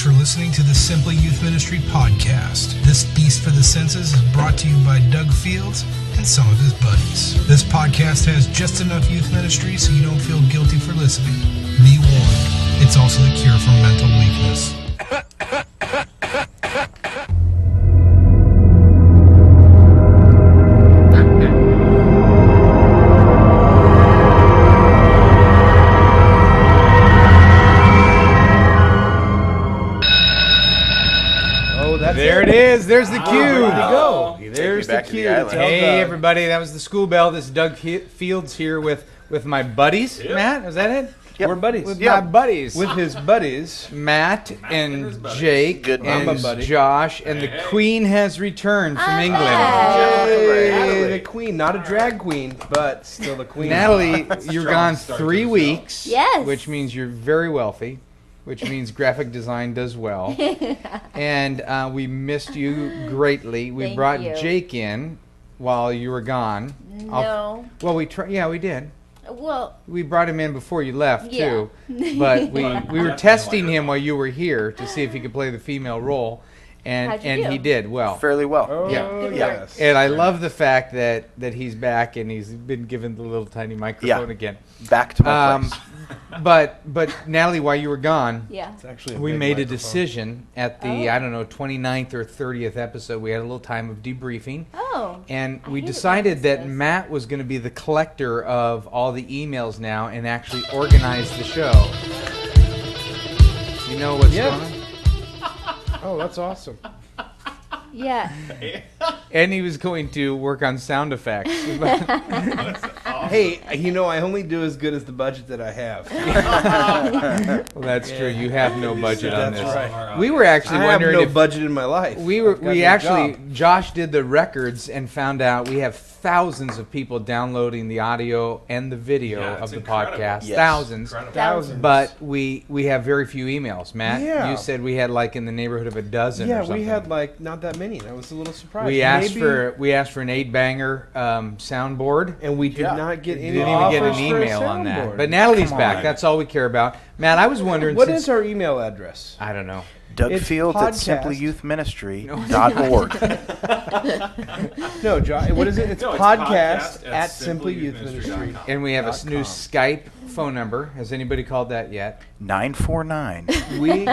for listening to the Simply Youth Ministry podcast. This Feast for the Senses is brought to you by Doug Fields and some of his buddies. This podcast has just enough youth ministry so you don't feel guilty for listening. Be warned, it's also the cure for mental weakness. There it is. There's the cue. Wow. There's the cue. The Hey, everybody. That was the school bell. This is Doug Fields here with my buddies. Yep. Matt, is that it? Yep. We're buddies. With my buddies. With his buddies. Matt and Jake Good and Josh. And the Queen has returned from England. Hey, the Queen. Not a drag queen, but still the Queen. Natalie, you're gone 3 weeks. Yes. Which means you're very wealthy. Which means graphic design does well. And we missed you greatly. We brought Jake in while you were gone. No. Well, we did. Well, we brought him in before you left, too. But we were testing him while you were here to see if he could play the female role. And he did well. Fairly well. Oh, yeah. Yes. And I love the fact that he's back and he's been given the little tiny microphone again. Back to my place. But Natalie, while you were gone, It's actually we big made a microphone. decision at the 29th or 30th episode. We had a little time of debriefing. Oh. And we decided that Matt was going to be the collector of all the emails now and actually organize the show. You know what's going on? Oh, that's awesome. Yeah. And he was going to work on sound effects. Hey, I only do as good as the budget that I have. Well, that's true. You have no budget on That's this. right. We were actually I have wondering no if budget in my life. Josh did the records and found out we have thousands of people downloading the audio and the video of the podcast. Yes. Thousands. Thousands. But we have very few emails. Matt, Yeah. you said we had like in the neighborhood of a dozen or Yeah, something. we had like not that many. That was a little surprising. We asked for an 8-banger soundboard. and we did not get any Didn't even get an offers for a email on that. soundboard. But Natalie's Come back. on. That's all we care about. Matt, I was wondering What since is our email address? I don't know. Doug It's Fields at podcast. simplyyouthministry.org. No, John. What is it? It's podcast at Simply Youth Ministry. And we have a new .com. Skype phone number. Has anybody called that yet? 949. We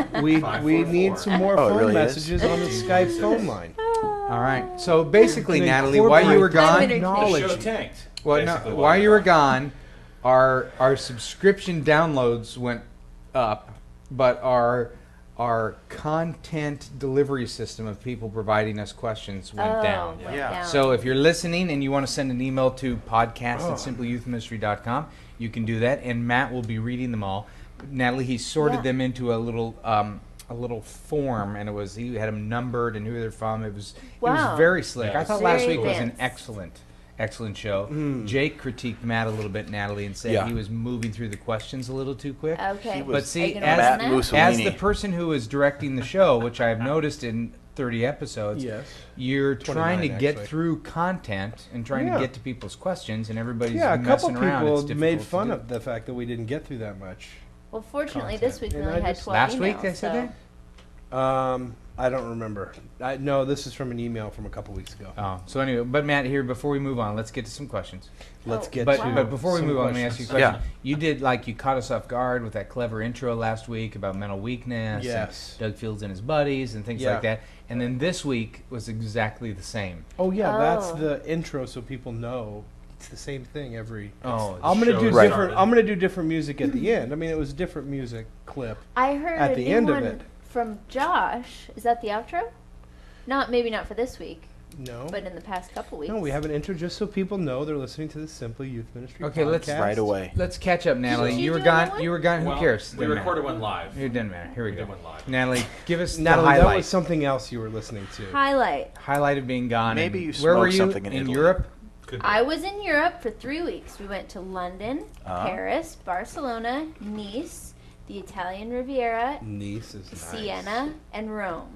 need some more Oh, it phone really is? messages on the Skype phone line. All right. So basically, To Natalie, while you were incorporate gone, my The show tanked. while you were gone, our subscription downloads went up, but our content delivery system of people providing us questions went down. Down. So if you're listening and you want to send an email to podcast@simplyyouthministry.com, you can do that, and Matt will be reading them all. Natalie, he sorted them into a little form, and he had them numbered and who they're from. It was very slick. Yeah, I thought very last week was an advanced. excellent show. Jake critiqued Matt a little bit, Natalie, and said he was moving through the questions a little too quick. Okay. But see, Are you gonna as, work on Matt that? Mussolini. as the person who is directing the show, which I've noticed in 30 episodes, Yes. you're trying to 29 get actually. through content and trying to get to people's questions, and everybody's Yeah, a couple messing around. It's people made difficult fun to do. of the fact that we didn't get through that much. Well, fortunately, content. this week we And only I had just- 12 Last emails. week they said so. that? I don't remember. No, this is from an email from a couple weeks ago. Oh, so anyway, but Matt, here before we move on, let's get to some questions. Let's get But to but before we some move on, let me ask you a questions. question. You did you caught us off guard with that clever intro last week about mental weakness. Yes. And Doug Fields and his buddies and things Yeah. like that. And then this week was exactly the same. Oh yeah, that's Oh. the intro, so people know it's the same thing every. Oh, I'm gonna do Right. different. I'm gonna do different music at the end. I mean, it was different music clip. I heard At a the new end of one it. from Josh. Is that the outro? Maybe not for this week, No. but in the past couple weeks. No, we have an intro just so people know they're listening to the Simply Youth Ministry. Okay, let's- podcast. Right away. Let's catch up, Natalie. Did you You were do gone. another one? You were gone. Who Well, cares? We Doesn't recorded matter. one live. It doesn't matter. Here we We go. did one live. Natalie, give us Natalie, the that highlight. was something else you were listening to. Highlight. Highlight of being gone. Maybe And you where were smoked you? something in Italy. Europe? Could be. I was in Europe for 3 weeks. We went to London, Ah. Paris, Barcelona, Nice, the Italian Riviera, Nice is nice. Siena, and Rome.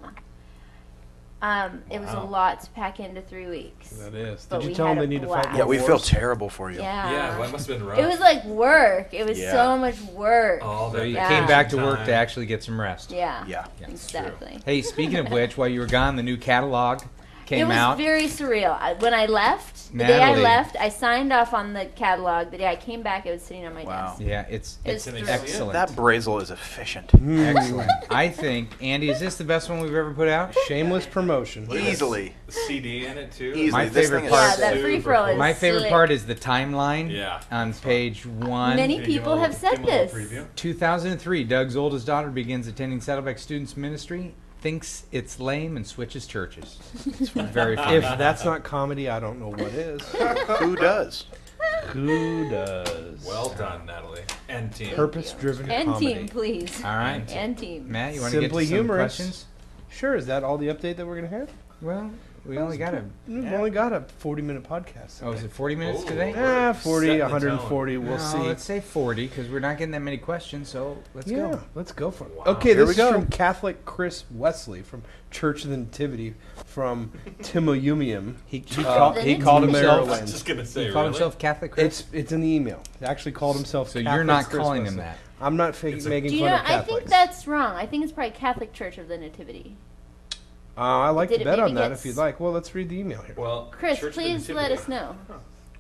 It was a lot to pack into 3 weeks. That is. But Did you we tell them had they a need to fight blast. more Yeah, we feel wars? terrible for you. Yeah. Yeah, well, that must have been rough. It was like work. It was Yeah. so much work. all So that you Yeah. came back to time. work to actually get some rest. Yeah. Yeah. Exactly. Hey, speaking of which, while you were gone, the new catalog It came was out. very surreal. When I left, the day I Natalie. left, I signed off on the catalog. The day I came back, it was sitting on my Wow. desk. Yeah, it's It's excellent. That Brazel is efficient. Excellent. I think, Andy, is this the best one we've ever put out? Shameless promotion. Easily. CD in it too. Easily. My This favorite thing is part- Yeah, that super free for all cool. is My favorite slick. part is the timeline Yeah, on page 1. Many Can you give people a have little- said give a little this. preview? 2003, Doug's oldest daughter begins attending Saddleback Students Ministry, thinks it's lame, and switches churches. It's very funny. If that's not comedy, I don't know what is. Who does? Who does? Well done, Natalie and team. Purpose-driven And comedy. team, please. All right. And team. Matt, you want to get Simply to some humorous. questions? Sure, is that all the update that we're going to have? Well, we only got a... We've only got a 40-minute podcast. Oh, is it 40 minutes Oh. today? Eh, 40, Setting the 140, we'll No, see. let's say 40, because we're not getting that many questions, so let's Yeah, go. let's go for it. Wow. Okay, Here this we is go. from Catholic Chris Wesley from Church of the Nativity from Timoyumium. He The called Nativity. himself... I was just gonna say, He called really? himself Catholic Chris? It's in the email. He actually called himself So Catholic you're not Chris calling him Wesley. that? I'm not It's a- making Do you fun know? of I Catholics. think that's wrong. I think it's probably Catholic Church of the Nativity. I like Did to it bet on maybe that get if you'd s- like. Well, let's read the email here. Well, Chris, Church of the please let Nativity. us know.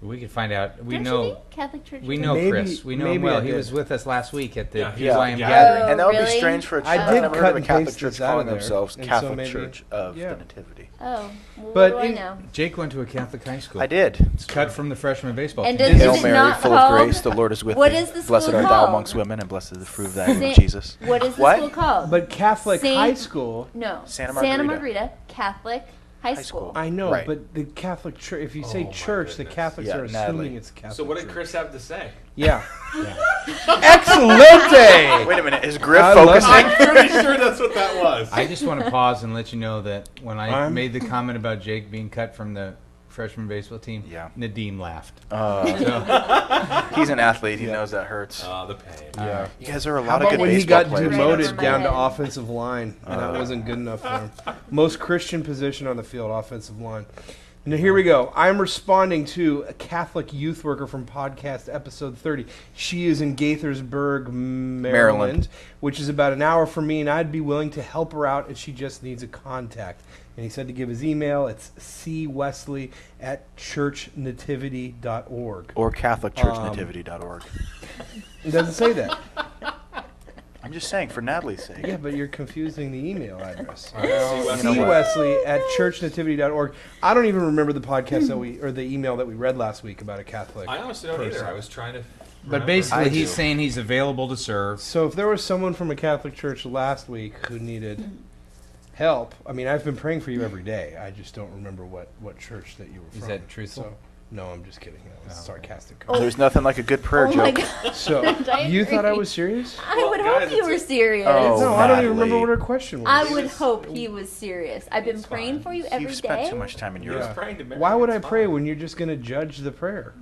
We could find out. We Don't you know... think Catholic Church. We of the know Maybe- Chris. We know him maybe well. I He did. was with us last week at the Yeah, PYM yeah. gathering. And that would really? be strange for a church. I I've did never cut heard of a and Catholic paste church this out calling of there, themselves and so Catholic maybe- Church of yeah. the Nativity. Oh, well, But what do I in- know? Jake went to a Catholic high school. I did. It's cut from the freshman baseball And team. does Hail it Mary, not full of called- grace, the Lord is with What thee. is the Blessed school art thou called? amongst women, and blessed is the fruit of thy womb, Saint- Jesus. What is the What? school called? But Catholic Saint- high school, No. Santa Santa Margarita. Margarita Catholic High High School. school. I know, Right. but the Catholic Church, if you Oh say my church, the goodness. Catholics Yeah, are assuming Natalie. it's Catholic So what did Church. Chris have to say? Yeah. Excelente! Wait a minute, is Griff I love focusing? I'm pretty sure that's what that was. I just want to pause and let you know that when I I'm- made the comment about Jake being cut from the freshman baseball team, Yeah. Nadeem laughed. He's an athlete. He knows that hurts. The pain. Yeah. You guys are a How lot of about good when he baseball got players. Right over demoted my down to head. offensive line, and that wasn't good enough for him? Most Christian position on the field, offensive line. Now here we go. I'm responding to a Catholic youth worker from podcast episode 30. She is in Gaithersburg, Maryland, which is about an hour from me, and I'd be willing to help her out if she just needs a contact. And he said to give his email. It's cwesley@churchnativity.org. Or CatholicChurchNativity.org. It doesn't say that. I'm just saying, for Natalie's sake. Yeah, but you're confusing the email address. You know what? cwesley@churchnativity.org. I don't even remember the podcast that or the email that we read last week about a Catholic. I honestly don't either. person. I was trying to. But remember. basically, I he's do. saying he's available to serve. So if there was someone from a Catholic church last week who needed help, I mean, I've been praying for you every day. I just don't remember what church that you were Is from. that truthful? So, no, I'm just kidding. That was Oh. sarcastic. Oh. There's nothing like a good prayer Oh my joke. god. So I you thought I agree. was serious? I Well, would guys, hope you it's were a- serious. Oh, No, I don't even remember Natalie. what her question was. I would hope he was serious. I've been It's praying fine. for you every You've spent day. too much time in He was Europe. praying to Mary. Why would I It's pray fine. when you're just going to judge the prayer?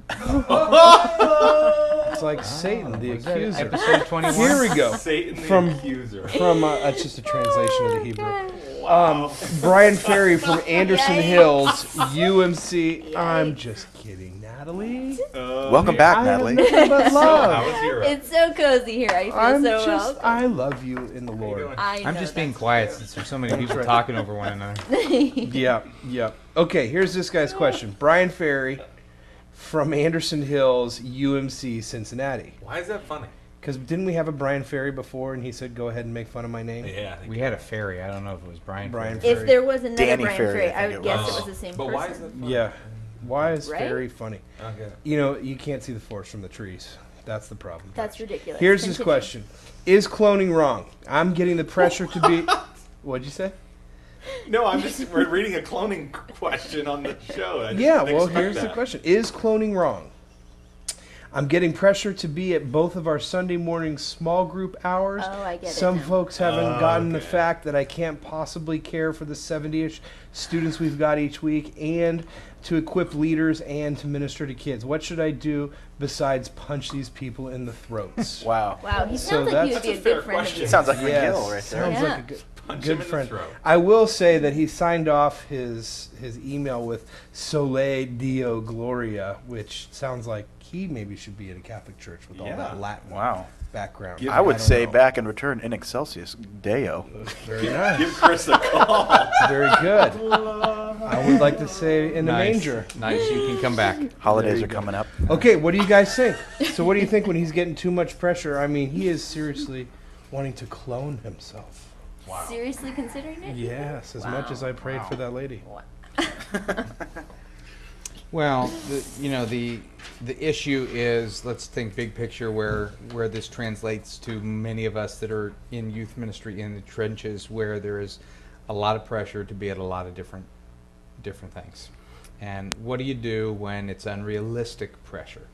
It's like Satan, the Was that accuser. Episode 21. Here we go. Satan the From- accuser. From it's just a translation of the Hebrew. Wow. Brian Ferry from Anderson Yikes. Hills, UMC. I'm just kidding, Natalie. Welcome back, I have Natalie. nothing but How love. was Europe? It's so cozy here. I feel I'm so just, welcome. I love you in the you Lord. doing? I I'm know just being that's quiet since there's so many people right. talking over one another. Yeah, yeah. Okay, here's this guy's question. Brian Ferry from Anderson Hills, UMC, Cincinnati. Why is that funny? Because didn't we have a Brian Ferry before, and he said, "Go ahead and make fun of my name." Yeah. I think We had a ferry. I don't know if it was Brian. Brian Ferry. Ferry. If there was another Danny Brian Ferry, Ferry, I I think would it guess was. it was the same But person. why is that funny? Yeah. Why is Right? Ferry funny? Okay. You know, you can't see the forest from the trees. That's the problem. That's ridiculous. Here's his Continue. question: is cloning wrong? I'm getting the pressure to be. What'd you say? No, we're reading a cloning question on the show. I just Yeah, didn't well, expect here's the that. question. Is cloning wrong? I'm getting pressure to be at both of our Sunday morning small group hours. Oh, I get it Some now. folks haven't Oh, gotten the okay. fact that I can't possibly care for the 70-ish students we've got each week and to equip leaders and to minister to kids. What should I do besides punch these people in the throats? Wow. Wow, he So sounds like he would that's be a a fair good friend of question. yours. Sounds like Yes, McGill right there. sounds Yeah. like a good... Punch him Good in the friend. throat. I will say that he signed off his email with Sole Deo Gloria, which sounds like he maybe should be in a Catholic church with all Yeah. that Latin Wow. background. I would don't say know. back in return, in excelsis Deo. Very nice. Give Chris a call. Very good. I would like to say in the Nice. manger. Nice. You can come back. Holidays are coming up. Okay, what do you guys think? So what do you think when he's getting too much pressure? I mean, he is seriously wanting to clone himself. Wow. Seriously considering it? Yes, as much as I prayed for that lady. Well, the issue is, let's think big picture where this translates to many of us that are in youth ministry in the trenches, where there is a lot of pressure to be at a lot of different things. And what do you do when it's unrealistic pressure?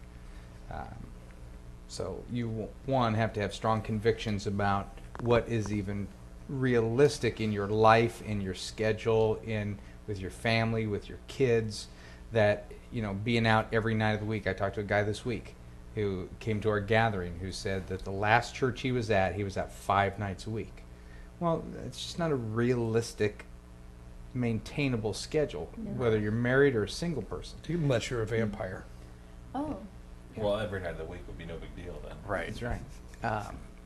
So you, one, have to have strong convictions about what is even realistic in your life, in your schedule, with your family, with your kids, that, being out every night of the week. I talked to a guy this week who came to our gathering who said that the last church he was at 5 nights a week. Well, it's just not a realistic, maintainable schedule, whether you're married or a single person. Unless you're a vampire. Oh. Well, every night of the week would be no big deal then. Right. That's right.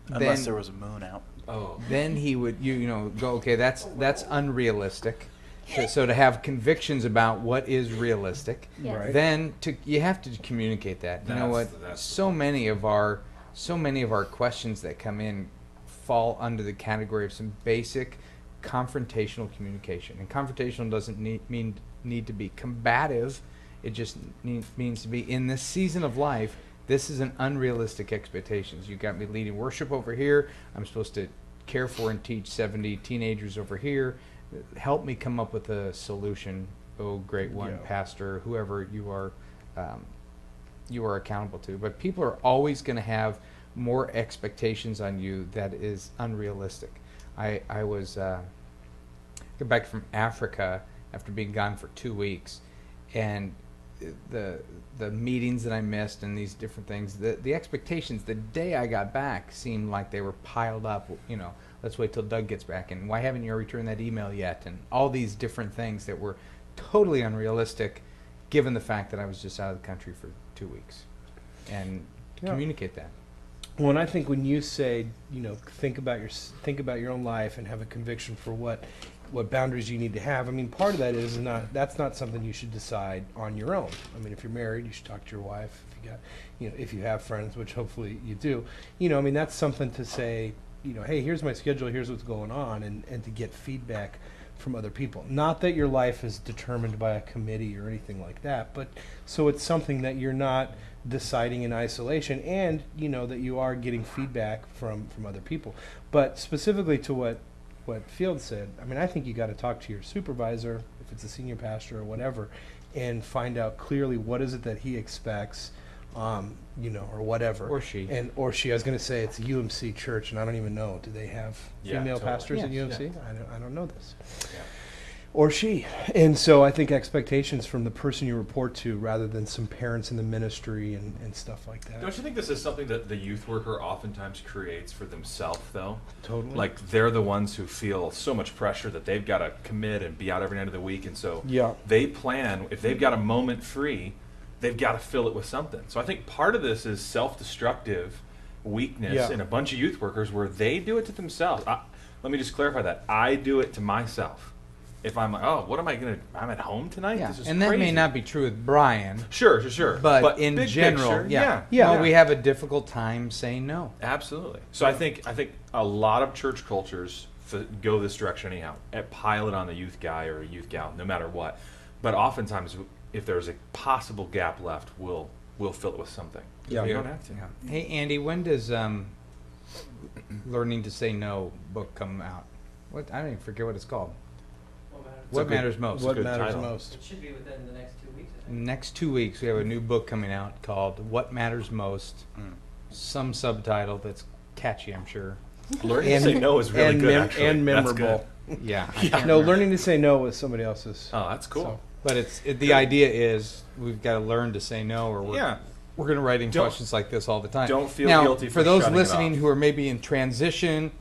Unless there was a moon out. Oh. Then he would go, okay, that's unrealistic. So to have convictions about what is realistic, Yes. Right. then you have to communicate that. You know That's- what? that's the So many of our questions that come in fall under the category of some basic confrontational communication. And confrontational doesn't need to be combative. It just means to be, in this season of life, this is an unrealistic expectations. You got me leading worship over here. I'm supposed to care for and teach 70 teenagers over here. Help me come up with a solution, oh great one, Yeah. pastor, whoever you are accountable to. But people are always going to have more expectations on you that is unrealistic. I was got back from Africa after being gone for 2 weeks, and the meetings that I missed and these different things, the expectations the day I got back seemed like they were piled up. Let's wait till Doug gets back, and why haven't you returned that email yet? And all these different things that were totally unrealistic, given the fact that I was just out of the country for 2 weeks. And communicate that. Well, and I think when you say, think about your own life and have a conviction for what boundaries you need to have. I mean, part of that is that's not something you should decide on your own. I mean, if you're married, you should talk to your wife. If you have friends, which hopefully you do. That's something to say. Hey, here's my schedule. Here's what's going on, and to get feedback from other people. Not that your life is determined by a committee or anything like that, but so it's something that you're not deciding in isolation, and that you are getting feedback from other people. But specifically to what Field said, I mean, I think you got to talk to your supervisor, if it's a senior pastor or whatever, and find out clearly what is it that he expects, or whatever. Or she. Or she. I was going to say it's a UMC church, and I don't even know. Do they have female totally. pastors at Yes. UMC? I don't know this. Yeah. Or she. And so I think expectations from the person you report to, rather than some parents in the ministry and stuff like that. Don't you think this is something that the youth worker oftentimes creates for themselves, though? Totally. Like, they're the ones who feel so much pressure that they've got to commit and be out every night of the week, and so Yeah. they plan, if they've got a moment free, they've got to fill it with something. So I think part of this is self-destructive weakness Yeah. in a bunch of youth workers where they do it to themselves. Let me just clarify that. I do it to myself. If I'm like, what am I going to, I'm at home tonight? Yeah, This is and that may crazy. not be true with Brian. Sure. But in big general, picture, yeah. Yeah. Well, we have a difficult time saying no. Absolutely. So I think a lot of church cultures go this direction anyhow. Pile it on the youth guy or a youth gal, no matter what. But oftentimes, if there's a possible gap left, we'll fill it with something. Yeah. You don't have to. Yeah. Hey, Andy, when does Learning to Say No book come out? I don't even forget what it's called. What matters most? What good matters title. most? It should be within the next 2 weeks, I think. Next 2 weeks, we have a new book coming out called What Matters Most. Some subtitle that's catchy, I'm sure. Learning to say no is really good, actually. And That's memorable. Yeah. I Yeah. can't No, remember. learning to say no was somebody else's. Oh, that's cool. So- But the idea is we've got to learn to say no, or Yeah. we're going to write in Don't- questions like this all the time. Don't feel now, guilty for those shutting it listening off. who are maybe in transition,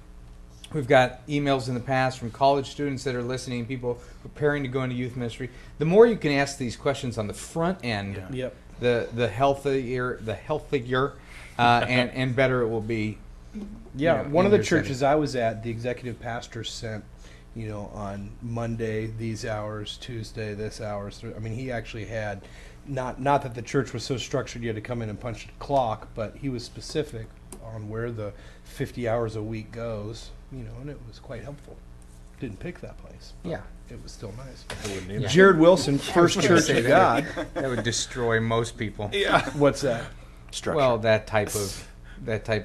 We've got emails in the past from college students that are listening, people preparing to go into youth ministry. The more you can ask these questions on the front end, Yep. the healthier, and better it will be. Yeah, know, one of in the your churches I was at, the executive pastor sent, on Monday these hours, Tuesday this hours. I mean, he actually had, not that the church was so structured you had to come in and punch the clock, but he was specific on where the 50 hours a week goes, and it was quite helpful. Didn't pick that place. Yeah. It was still nice. I wouldn't either. Jared Wilson, First Church of God. That would destroy most people. Yeah. What's that? Structure. Well, that type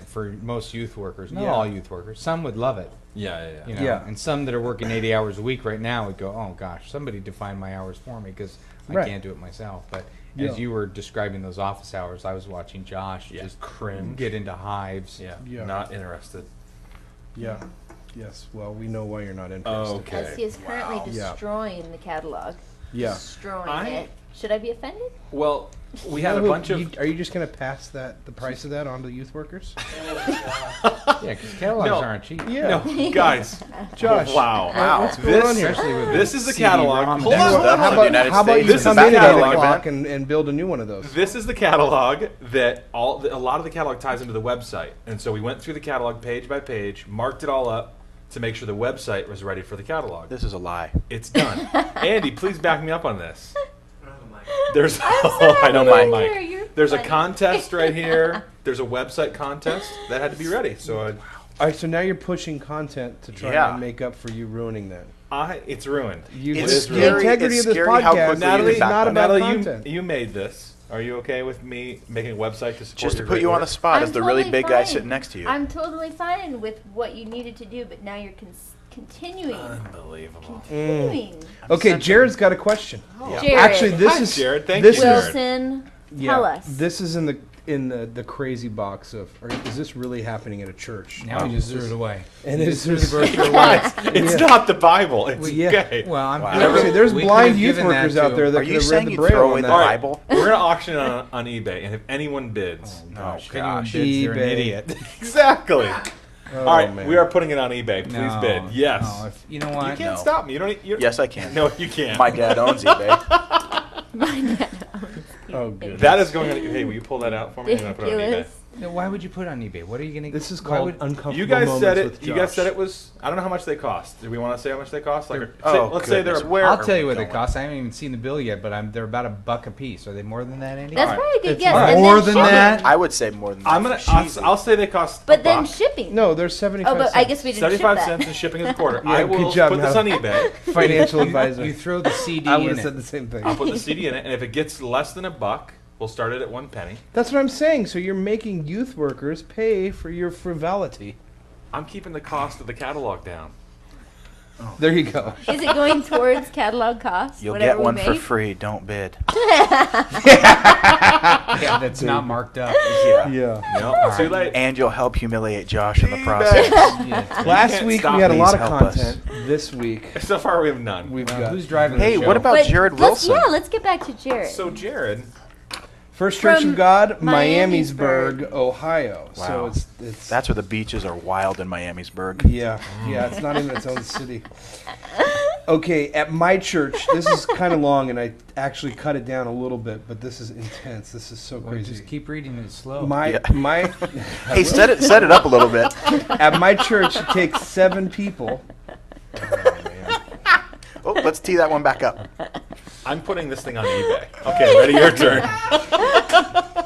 for most youth workers, not Yeah. all youth workers. Some would love it. Yeah. Yeah. And some that are working 80 hours a week right now would go, oh gosh, somebody define my hours for me because I Right. can't do it myself. But Yeah. as you were describing those office hours, I was watching Josh Yeah. just Cringe. get into hives. Yeah. Yeah. Not interested. Yeah. Yes. Well, we know why you're not interested. Oh, okay. As he is currently Yeah. destroying the catalog. Yeah. Destroying it. Should I be offended? Well, we had a You know bunch who- of. Are you just going to pass the price of that on to youth workers? Yeah, because catalogs No. aren't cheap. No, guys. Josh. Wow. What's going on here? Especially with This is the CD-ROM catalog. Hold decks. on, hold on, How hold about- on. United How about you States. This come is in the at 8 catalog, o'clock and build a new one of those? This is the catalog that a lot of the catalog ties into the website. And so we went through the catalog page by page, marked it all up to make sure the website was ready for the catalog. This is a lie. It's done. Andy, please back me up on this. I don't have a mic. There's I don't know, Mike. There's a contest right here. There's a website contest that had to be ready. So All right, so now you're pushing content to try Yeah. and make up for you ruining that. it's ruined. You, It's It is the ruined. integrity It's of this scary how podcast quickly Natalie, is not about Natalie, content. you made this. Are you okay with me making a website to support Just to your put great you on the work? spot I'm as the really totally big guy fine. sitting next to you. I'm totally fine with what you needed to do, but now you're continuing. Unbelievable. Continuing. Okay, Jared's got a question. Jared. Actually, this Hi, is Jared. Thank this you, is Jared. Wilson, yeah, tell us. This is in the crazy box of. Is this really happening at a church? Now you just threw it away. And is Threw the this, brochure away. It's Yeah. not the Bible. It's yeah. okay. Well, I'm Wow. Actually, there's we blind could've youth given that workers to out there him. that Are could you have read saying the you Braille throw on away that. the Bible? We're gonna auction it on eBay, and if anyone bids, Gosh, Oh, anyone gosh. bids, they're an eBay. idiot. exactly. Oh, All right, man. we are putting it on eBay. Please No, bid. Yes. No, you know what? You can't No. stop me. You don't. You, Yes, I can. No, you can't. My dad owns eBay. My dad. Oh, goodness. That is going on. Hey, will you pull that out for me? I'm gonna put it on eBay. Ridiculous. No, why would you put it on eBay? What are you going to? This is called uncomfortable You guys moments said it. with You guys Josh. said it was. I don't know how much they cost. Do we want to say how much they cost? Like, Oh, let's say they're. goodness. Where I'll are tell we you what they going? cost. I haven't even seen the bill yet, but they're about $1 a piece. Are they more than that, Andy? That's All right. probably a good It's guess. fine. And More then than shipping. that? I would say more than that. I'm gonna. Cheesy. I'll say they cost. But a then buck. shipping. No, there's 75 Oh, but I guess we didn't ship 75 that. cents and shipping is a quarter. Yeah, I good will job, put this on Natalie. eBay. financial advisor. You throw the CD I would in have said it. the same thing. I'll put the CD in it, and if it gets less than $1, we'll start it at 1 penny. That's what I'm saying. So you're making youth workers pay for your frivolity. I'm keeping the cost of the catalog down. There you go. Is it going towards catalog costs? You'll whatever get one we for make? free. Don't bid. Yeah, that's not marked up. Yeah. Yeah. No, too late. And you'll help humiliate Josh in the process. Yeah. Last can't week stop we had a me. lot of Please help us. content. This week So far, we have none. we've Well, got who's driving the Hey, show? what about But Jared let's- Wilson? let's get back to Jared. So, Jared, First Church From of God, Miamisburg. Miamisburg, Ohio. Wow. So it's That's where the beaches are wild in Miamisburg. yeah, it's not even its own city. Okay, at my church, this is kind of long, and I actually cut it down a little bit, but this is intense. This is so Well, crazy. just keep reading it slow. My Yeah. my Hey, set it up a little bit. at my church, it takes 7 people. Oh, let's tee that one back up. I'm putting this thing on eBay. Okay, ready? Your turn.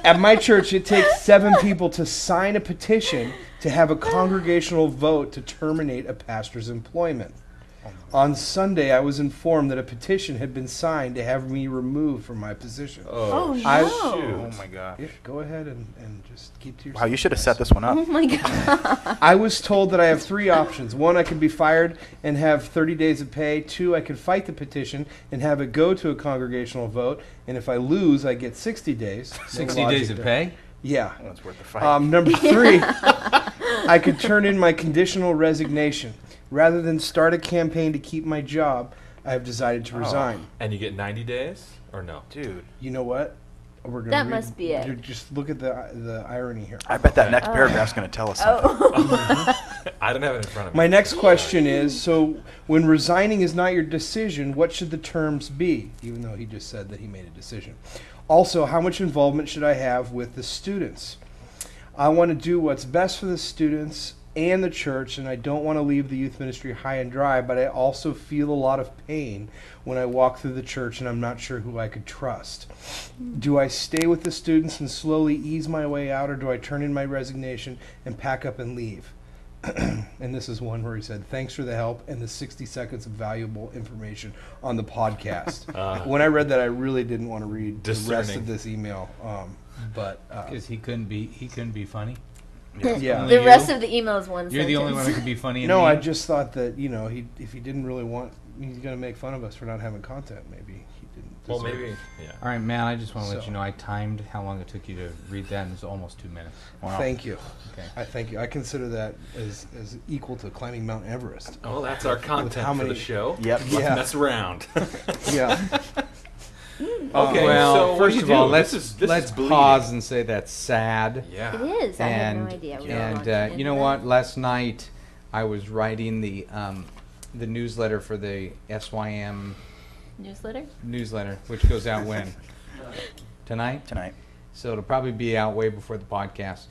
At my church, it takes 7 people to sign a petition to have a congregational vote to terminate a pastor's employment. On Sunday, I was informed that a petition had been signed to have me removed from my position. Oh, no. Oh my gosh. Yeah, go ahead and just keep to yourself. Wow, you should have set this one Oh up. my god. I was told that I have 3 options. 1, I could be fired and have 30 days of pay. 2, I could fight the petition and have it go to a congregational vote. And if I lose, I get 60 days. No 60 logic days of there. pay? Yeah. Well, it's worth the fight. Number 3, I could turn in my conditional resignation. Rather than start a campaign to keep my job, I have decided to resign. And you get 90 days? Or no? Dude. You know what? We're gonna That read- must be it. Just look at the irony here. I bet that next paragraph's going to tell us something. Oh. I don't have it in front of me. My next question is, so when resigning is not your decision, what should the terms be? Even though he just said that he made a decision. Also, how much involvement should I have with the students? I want to do what's best for the students and the church, and I don't want to leave the youth ministry high and dry, but I also feel a lot of pain when I walk through the church and I'm not sure who I could trust. Do I stay with the students and slowly ease my way out, or do I turn in my resignation and pack up and leave? And this is one where he said, thanks for the help and the 60 seconds of valuable information on the podcast. When I read that, I really didn't want to read the rest Discerning. of this email. But Because he couldn't be funny. yeah. The you? rest of the email is one You're sentence. the only one that can be funny. And No, mean. I just thought that, if he didn't really want, he's going to make fun of us for not having content. Maybe he didn't. Well, deserve maybe. it. Yeah. All right, man. I just want to let So- you know I timed how long it took you to read that, and it's almost 2 minutes. Wow. Thank you. Okay. I thank you. I consider that as equal to climbing Mount Everest. Oh, that's our content how for the many- show. Yep. Let's Yeah. mess around. Yeah. Okay, well, so what first do you of all, do? let's This is let's bleeding. pause and say that's sad. Yeah. It is. I had no idea. We were launching And into you know that. what? Last night I was writing the newsletter for the SYM Newsletter? which goes out when tonight. Tonight. So it'll probably be out way before the podcast.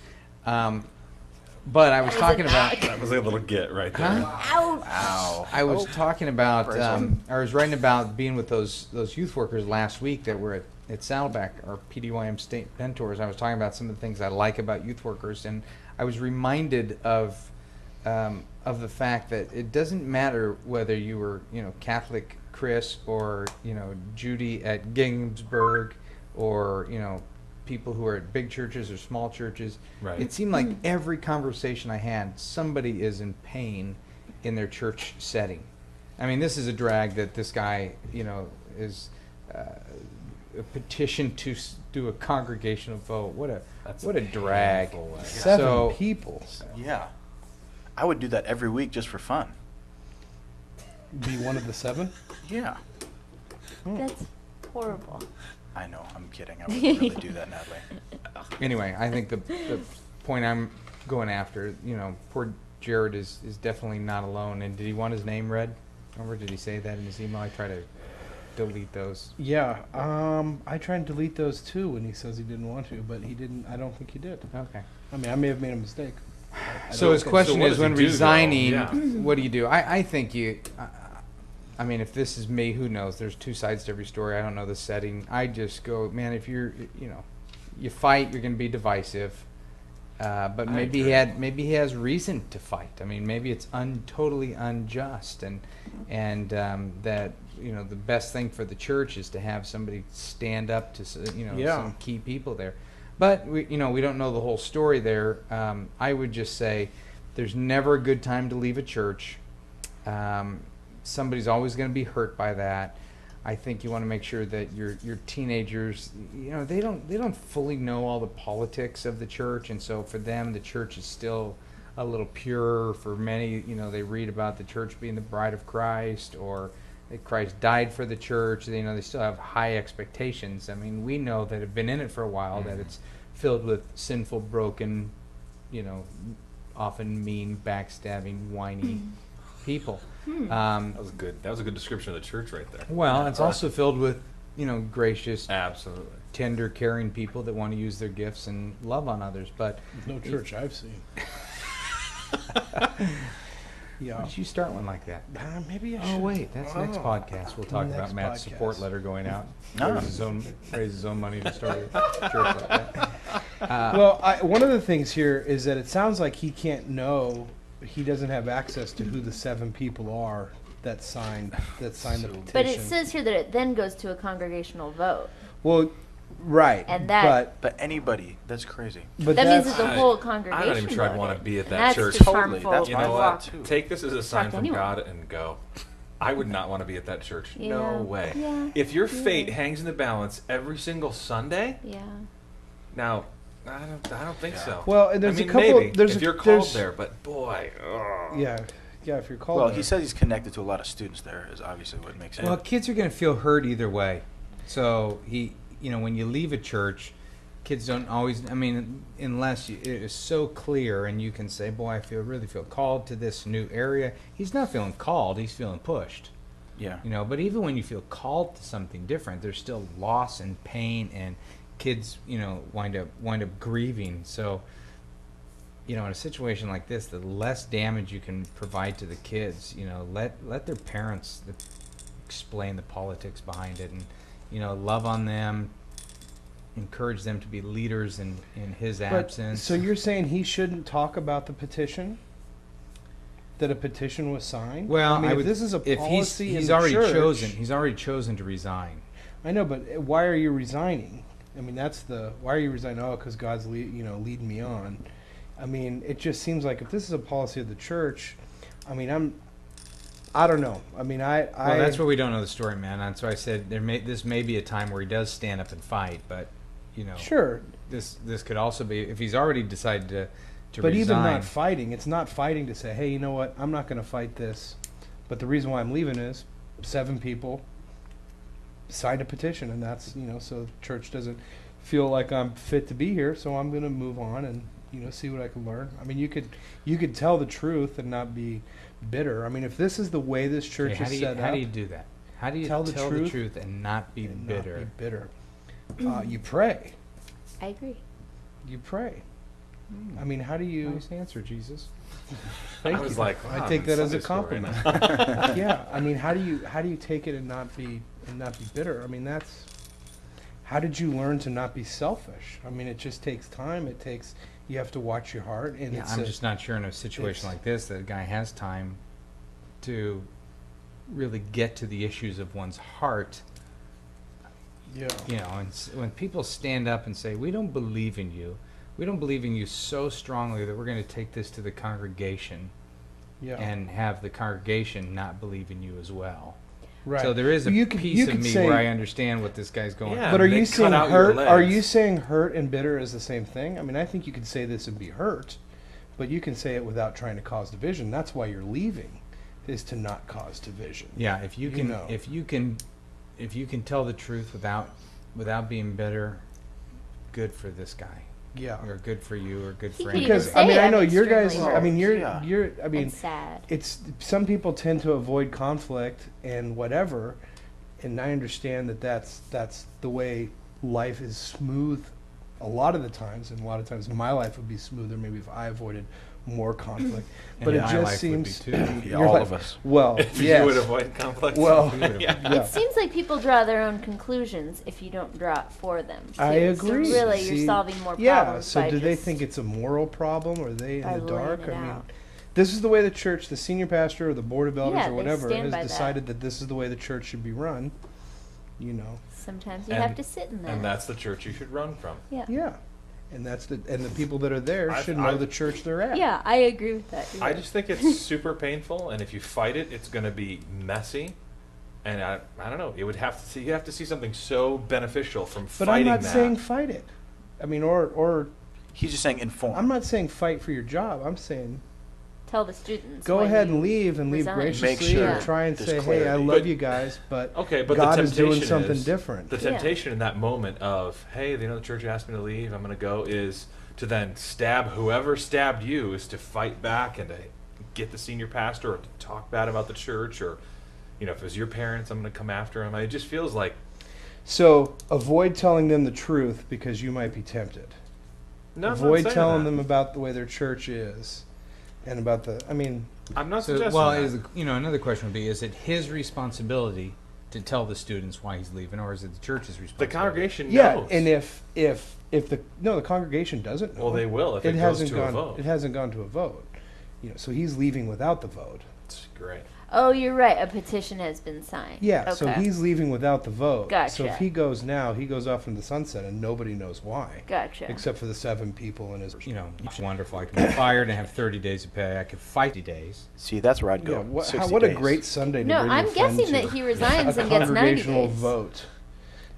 But I was talking about. That was a little get right there. Huh? Ouch! Ow. I was talking about. Praise God. I was writing about being with those youth workers last week that were at Saddleback, our PDYM state mentors. I was talking about some of the things I like about youth workers, and I was reminded of the fact that it doesn't matter whether you were Catholic Chris or Judy at Ginsburg or people who are at big churches or small churches. Right. It seemed like every conversation I had, somebody is in pain in their church setting. I mean, this is a drag that this guy, is a petition to do a congregational vote. What a drag. painful way. 7 So- people. Yeah. I would do that every week just for fun. Be one of the 7? Yeah. That's horrible. I know. I'm kidding. I wouldn't really do that, Natalie. Anyway, I think the point I'm going after, poor Jared is definitely not alone. And did he want his name read? Remember, did he say that in his email? I try to delete those. Yeah. I try and delete those too when he says he didn't want to, but he didn't. I don't think he did. Okay. I mean, I may have made a mistake. So his question what is, does when he do, though? resigning, Yeah. what do you do? I think you. I mean, if this is me, who knows? There's 2 sides to every story. I don't know the setting. I just go, man. If you're, you fight, you're going to be divisive. But maybe agree. he has reason to fight. I mean, maybe it's totally unjust, and that the best thing for the church is to have somebody stand up to some key people there. But we don't know the whole story there. I would just say there's never a good time to leave a church. Somebody's always going to be hurt by that. I think you want to make sure that your teenagers, they don't fully know all the politics of the church, and so for them, the church is still a little pure. For many, they read about the church being the bride of Christ, or that Christ died for the church. They still have high expectations. I mean, we know that have been in it for a while that it's filled with sinful, broken, often mean, backstabbing, whiny people. That was good. That was a good description of the church right there. Well, it's also filled with, gracious, Absolutely. tender, caring people that want to use their gifts and love on others. But No church I've seen. why Yeah. don't you start one like that? Maybe I Oh should. wait, that's next podcast. We'll talk Next about Matt's podcast. support letter going out. No. Raise his own money to start a church like that. Well, one of the things here is that it sounds like he can't know. He doesn't have access to who the 7 people are that signed the petition. But it says here that it then goes to a congregational vote. Well, right. And that- But anybody, that's crazy. but That means that's that the whole congregation I'm not even sure I'd want voted. to be at And that that's church. just Totally, harmful that's You my know to what? thought, walk. too. Take this as a sign to from anyone. God and go. I would not want to be at that church. Yeah. No way. Yeah. If your Yeah. fate hangs in the balance every single Sunday, Yeah. now I don't think so. Well, and there's I mean, a couple. maybe, There's if a, you're called there's- there, but boy, ugh. Yeah, if you're called. Well, there. he says he's connected to a lot of students there, is obviously what makes it. Well, kids are going to feel hurt either way. So he when you leave a church, kids don't always, unless it is so clear and you can say, boy, I really feel called to this new area. He's not feeling called, he's feeling pushed. Yeah. But even when you feel called to something different, there's still loss and pain, and kids, wind up grieving. So, in a situation like this, the less damage you can provide to the kids, let their parents explain the politics behind it, and love on them, encourage them to be leaders in his absence. So you're saying he shouldn't talk about the petition? That a petition was signed? Well, if this is a policy he's in already church, chosen to resign. I know, but why are you resigning? Why are you resigning? Oh, because God's leading me on. It just seems like if this is a policy of the church, I don't know. Well, that's where we don't know the story, man. And so I said this may be a time where he does stand up and fight, but sure, this could also be if he's already decided to but resign. even not fighting, it's not fighting to say, hey, you know what, I'm not going to fight this, but the reason why I'm leaving is 7 people signed a petition, and that's so the church doesn't feel like I'm fit to be here, so I'm going to move on and see what I can learn. You could tell the truth and not be bitter. If this is the way this church is set up, how do you do that? How do you tell the truth and not be bitter? You pray. I agree. You pray. How do you? Nice answer, Jesus. Thank I was you. like, wow, I take that as a Sunday school right compliment. Yeah. How do you take it and not be bitter? That's. How did you learn to not be selfish? It just takes time. You have to watch your heart. And I'm just not sure in a situation like this that a guy has time to really get to the issues of one's heart. Yeah. And when people stand up and say, we don't believe in you so strongly that we're going to take this to the congregation and have the congregation not believe in you as well. Right. So there is a piece of me say, where I understand what this guy's going Yeah. through. But are you saying hurt? legs. Are you saying hurt and bitter is the same thing? I think you could say this and be hurt, but you can say it without trying to cause division. That's why you're leaving, is to not cause division. Yeah, if you can tell the truth without being bitter, good for this guy. Yeah. Or good for you, or good He for could him. even Because say I know I'm your guys. extremely hurt. You're. It's sad. It's some people tend to avoid conflict and whatever, and I understand that's the way life is smooth a lot of the times, and a lot of times my life would be smoother maybe if I avoided more conflict. But And it my just life would be seems too. Yeah, your all life- of us. Well, If yes. you would avoid conflict. Well, yeah. It seems like people draw their own conclusions if you don't draw it for them. Too. I agree. So really, See, you're solving more yeah. problems So by do they just- think it's a moral problem, or are they in by the dark? laying it out. This is the way the church, the senior pastor or the board of elders Yeah, or they whatever, stand has by that. decided that this is the way the church should be run. Sometimes you And- have to sit in that. And that's the church you should run from. yeah. Yeah. And the people that are there I- should I- know the church they're at. Yeah, I agree with that. You're I right. just think it's super painful, and if you fight it, it's going to be messy. And I don't know. You have to see something so beneficial from But I'm fighting not that. saying fight it. Or He's just saying inform. I'm not saying fight for your job. I'm saying Tell the students. go when ahead you and leave resign. graciously Make sure and try and there's say, hey, I clarity. love But- you guys, but Okay, but God the is temptation doing something is- different. The temptation in that moment of, hey, the church asked me to leave, I'm going to go, is to then stab whoever stabbed you, is to fight back and to get the senior pastor or to talk bad about the church, or if it was your parents, I'm going to come after them. It just feels like So avoid telling them the truth because you might be tempted. no. I'm not Avoid saying telling that. them about the way their church is and about I'm not So, suggesting well, that. another question would be: is it his responsibility to tell the students why he's leaving, or is it the church's The responsibility? congregation yeah, knows. and if the congregation doesn't know, Well, they will if it it goes hasn't to a gone. vote. It hasn't gone to a vote. So he's leaving without the vote. It's great. Oh, you're right. A petition has been signed. Yeah, Okay. so he's leaving without the vote. So Gotcha. if he goes now, he goes off into the sunset, and nobody knows why, Gotcha. except for the 7 people in his. It's wonderful. I can be fired and have 30 days of pay. I could fight 50 days. See, that's where I'd go. Yeah, 60 what a days. great Sunday to No, bring I'm your friend guessing to. that he resigns A and gets 90 congregational days. vote.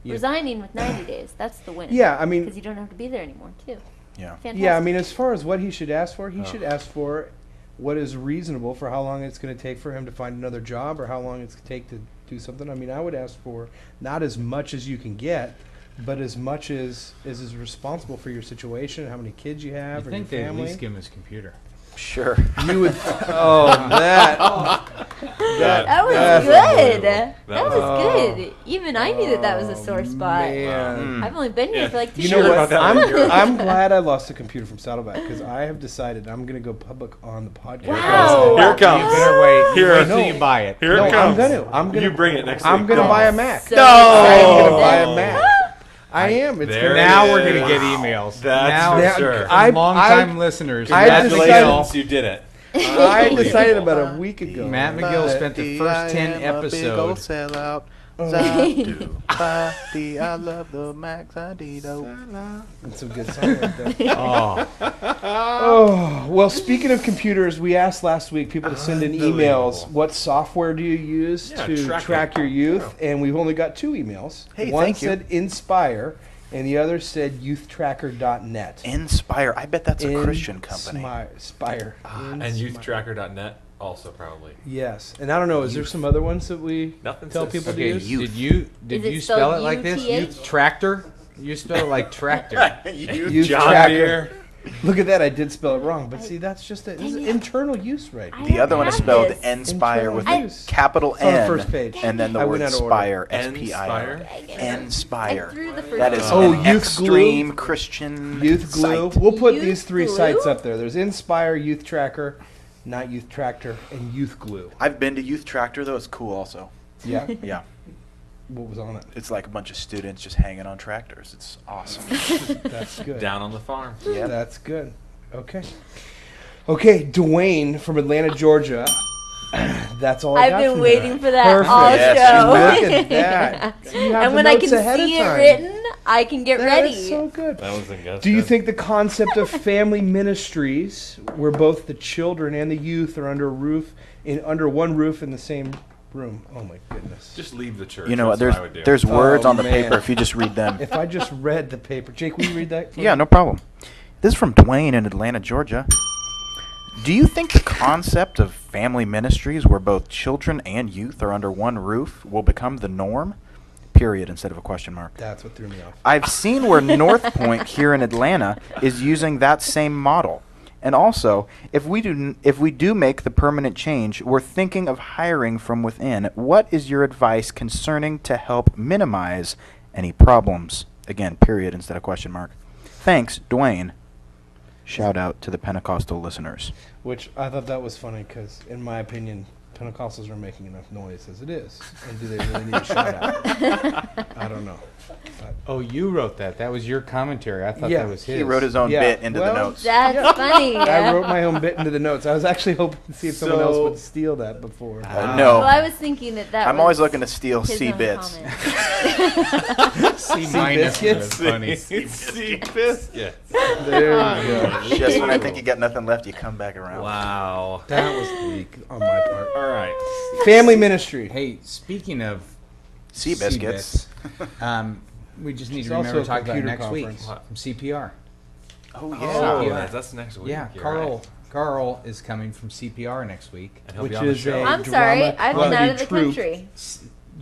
Yeah. Resigning with 90 days. That's the win. Yeah, I mean, Because you don't have to be there anymore, too. Yeah. Fantastic. yeah, I mean, as far as what he should ask for, he should ask for what is reasonable for how long it's going to take for him to find another job or how long it's going to take to do something. I mean, I would ask for not as much as you can get, but as much as is responsible for your situation, how many kids you I have, or your think they at family. least give him his computer. Sure. You would. That That was that's good. That That was was good. Even I knew that was a sore spot. Man. I've only been here for like 2 You years. know what? about that. I'm glad I lost the computer from Saddleback because I have decided I'm going to go public on the podcast. Wow. Here it comes. You better wait. Here. Wait till No. you buy it. Here No, it comes. I'm gonna. You bring it next I'm week. gonna Don't. buy a Mac. So I'm excited. gonna buy a Mac. I am. It's There gonna Now it we're is. going to get emails. That's now, for Now- sure. long-time listeners. I Matt decided- McGill, You did it. I decided about a week ago. Matt McGill spent the first 10 episodes. Sellout. Oh. I love the Max ID-Do. That's a good song right there. Oh, Oh, well, speaking of computers, we asked last week people to send in emails. Unbelievable. What software do you use Yeah, to track track it. your youth? And we've only got 2 emails. Hey, One thank you. said Inspire, and the other said youthtracker.net. Inspire. I bet that's a Christian company. Inspire. And youthtracker.net also probably. Yes, and I don't know. Is there some other ones that we Nothing tell says people to okay. use? Youth. Did Is it you spelled spell it like this? UTH? Youth tractor? You spell it like tractor. Youth John tracker. Deere. Look at that! I did spell it wrong, but see, that's just this is Dang it. internal use right now. The other one is spelled This. Inspire with Internal a use. capital It's on the N first page. and then the I word went out of order. Spire. S-P-I-R. Inspire. Inspire. I threw the first That is Oh, an Youth extreme Christian Youth Glue. site. We'll put Youth these 3 Glue? sites up there. There's Inspire, Youth Tracker, Not Youth Tractor, and Youth Glue. I've been to Youth Tractor, though. It's cool also. Yeah. Yeah. What was on it? It's like a bunch of students just hanging on tractors. It's awesome. That's good. Down on the farm. Yeah. That's good. Okay. Okay, Dwayne from Atlanta, Georgia. That's all I I've got been from waiting that. for that Perfect. all Yes, show. Look at that. So you have And the when I notes can ahead of see it time. written, I can get That ready. is so good. That was good. Do you think the concept of family ministries, where both the children and the youth are under one roof in the same room? Oh my goodness! Just leave the church. You know what? That's what I would do. There's words Oh, on the man. paper if you just read them. If I just read the paper, Jake, will you read that? For Yeah, me? no problem. This is from Dwayne in Atlanta, Georgia. Do you think the concept of family ministries where both children and youth are under one roof will become the norm? Period, instead of a question mark. That's what threw me off. I've seen where North Point here in Atlanta is using that same model. And also, if we do make the permanent change, we're thinking of hiring from within. What is your advice concerning to help minimize any problems? Again, period, instead of question mark. Thanks, Dwayne. Shout out to the Pentecostal listeners. Which I thought that was funny because, in my opinion, Pentecostals are making enough noise as it is. And do they really need a shout out? I don't know. oh, you wrote that. That was your commentary. I thought Yeah. that was his. He wrote his own Yeah, bit into well, the notes. That's funny. I wrote my own bit into the notes. I was actually hoping to see if someone else So- would steal that before. No. Well, I was thinking that I'm was always looking to steal his C own bits. comment. C minus. biscuits? That's funny. See biscuit. There you go. Just when I think you got nothing left, you come back around. Wow. That was weak on my part. All right. Family ministry. Hey, speaking of Sea biscuits. we just need It's to remember also to talk a about computer next week conference. from CPR. Oh, yeah. Oh, Yeah. that's next week. Yeah, You're Carl. right. Carl is coming from CPR next week. And he'll Which be on the is show. a- I'm sorry, drama I've been out of the comedy troupe. country.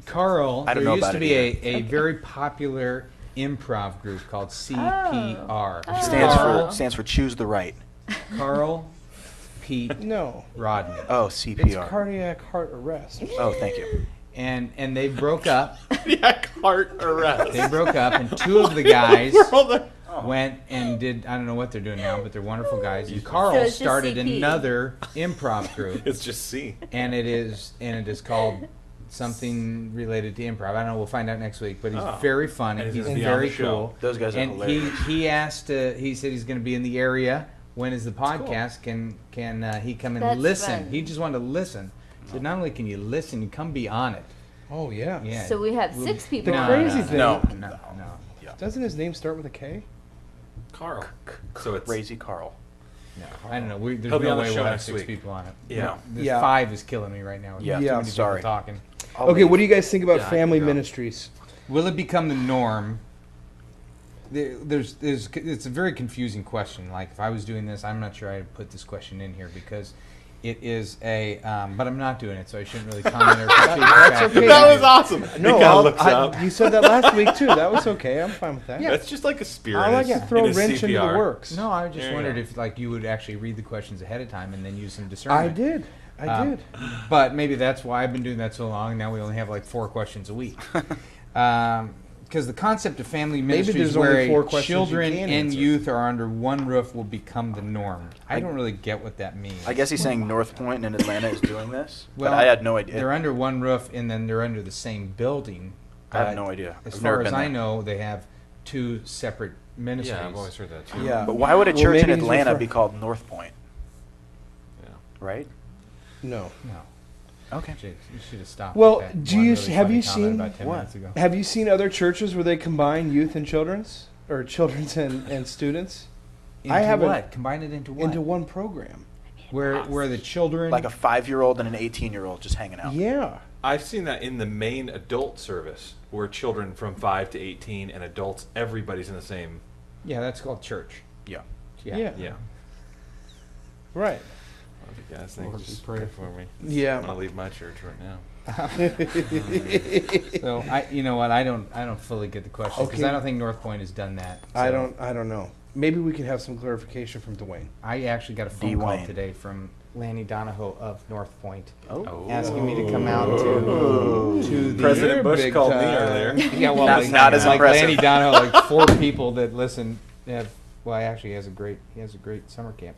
Carl, I don't there know used about to it be either. a very popular improv group called CPR. Oh. Stands for choose the right. Carl, Pete, No. Rodney. Oh, It's CPR. cardiac heart arrest. Oh, thank you. And they broke up. Yeah, heart arrest. They broke up, and 2 of the guys All the- went and did, I don't know what they're doing now, but they're wonderful guys. And So Carl it's just started CP. another improv group, It's just C. and it is called something related to improv. I don't know. We'll find out next week. But he's Oh. very funny. And He's he's gonna be on very the show. cool. Those guys are And hilarious. he asked. He said he's going to be in the area. When is the podcast? Can he come and That's listen? fun. He just wanted to listen. So not only can you listen, you come be on it. Oh, yeah. Yeah. So we have 6 people. The on crazy it. thing. No. No. Doesn't his name start with a K? Carl. So it's Crazy Carl. No, I don't know. There's He'll be no on the way show we'll have next 6 week. people on it. Yeah. This Yeah. 5 is killing me right now. Yeah. Too Yeah, many people sorry. talking. Okay, what do you guys think about Yeah, I family can go. ministries? Will it become the norm? It's a very confusing question. Like if I was doing this, I'm not sure I'd put this question in here because It is a, but I'm not doing it, so I shouldn't really comment or critique. That's okay. That was awesome. No, He kinda looks up. you said that last week too. That was okay. I'm fine with that. That's just like a spirit. I like in to his- throw in a his wrench into the CPR. works. No, I just There you wondered go. if like you would actually read the questions ahead of time and then use some I discernment. did. I did. But maybe that's why I've been doing that so long. Now we only have like 4 questions a week. Because the concept of family ministry is there's only where 4 questions you children can and answer. youth are under one roof will become the norm. I don't really get what that means. I guess he's saying North Point in Atlanta is doing this, Well, but I had no idea. They're under one roof and then they're under the same building. I have but no idea. As I've far never as been I there. know, they have 2 separate ministries. Yeah, I've always heard that too. Yeah. But why would a Well, church in maybe he's Atlanta refer- be called North Point? Yeah. Right? No. No. Okay. Jake, you should have stopped. Well, with that do one you really have funny you comment seen about 10 what? minutes ago. Have you seen other churches where they combine youth and children's, or children's and students Into I haven't- what? Combine it into what? into one program? where the children Like a 5-year-old and an 18-year-old just hanging out. Yeah. I've seen that in the main adult service, where children from 5 to 18 and adults, everybody's in the same. Yeah, that's called church. Yeah. Yeah. Yeah. Right. What do you guys think? Lord, Just pray. pray for me. Yeah. I'm gonna leave my church right now. So you know what? I don't fully get the question because Okay. I don't think North Point has done that. I So don't know. Maybe we can have some clarification from Dwayne. I actually got a phone call Dwayne. today from Lanny Donahoe of North Point, Oh. asking me to come out to the President You're Bush big called me time. earlier. Yeah, well, Not- like, not as like impressive. Lanny Donahoe, like 4 people that listen. Have, well, actually, he has a great summer camp.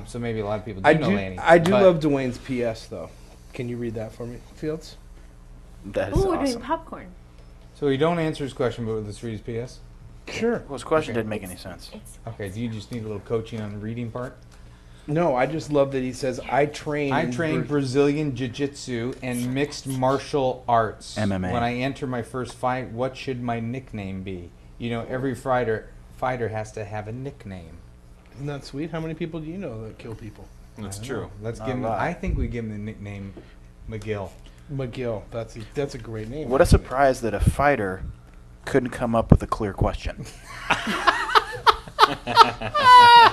So maybe a lot of people do know Lanny. I do but- love Dwayne's PS though. Can you read that for me, Fields? That is Ooh, we're doing awesome. popcorn. So you don't answer his question, but let's read his PS. Sure. Well, his question Okay. didn't make any sense. It's Okay, do you just need a little coaching on the reading part? No, I just love that he says I train. I in train Brazilian Jiu-Jitsu and mixed martial arts. MMA. When I enter my first fight, what should my nickname be? You know, every fighter has to have a nickname. Isn't that sweet? How many people do you know that kill people? That's I don't true. know. Let's Not give a him. lot. I think we give him the nickname McGill. McGill. That's a great name. What a surprise that a fighter couldn't come up with a clear question.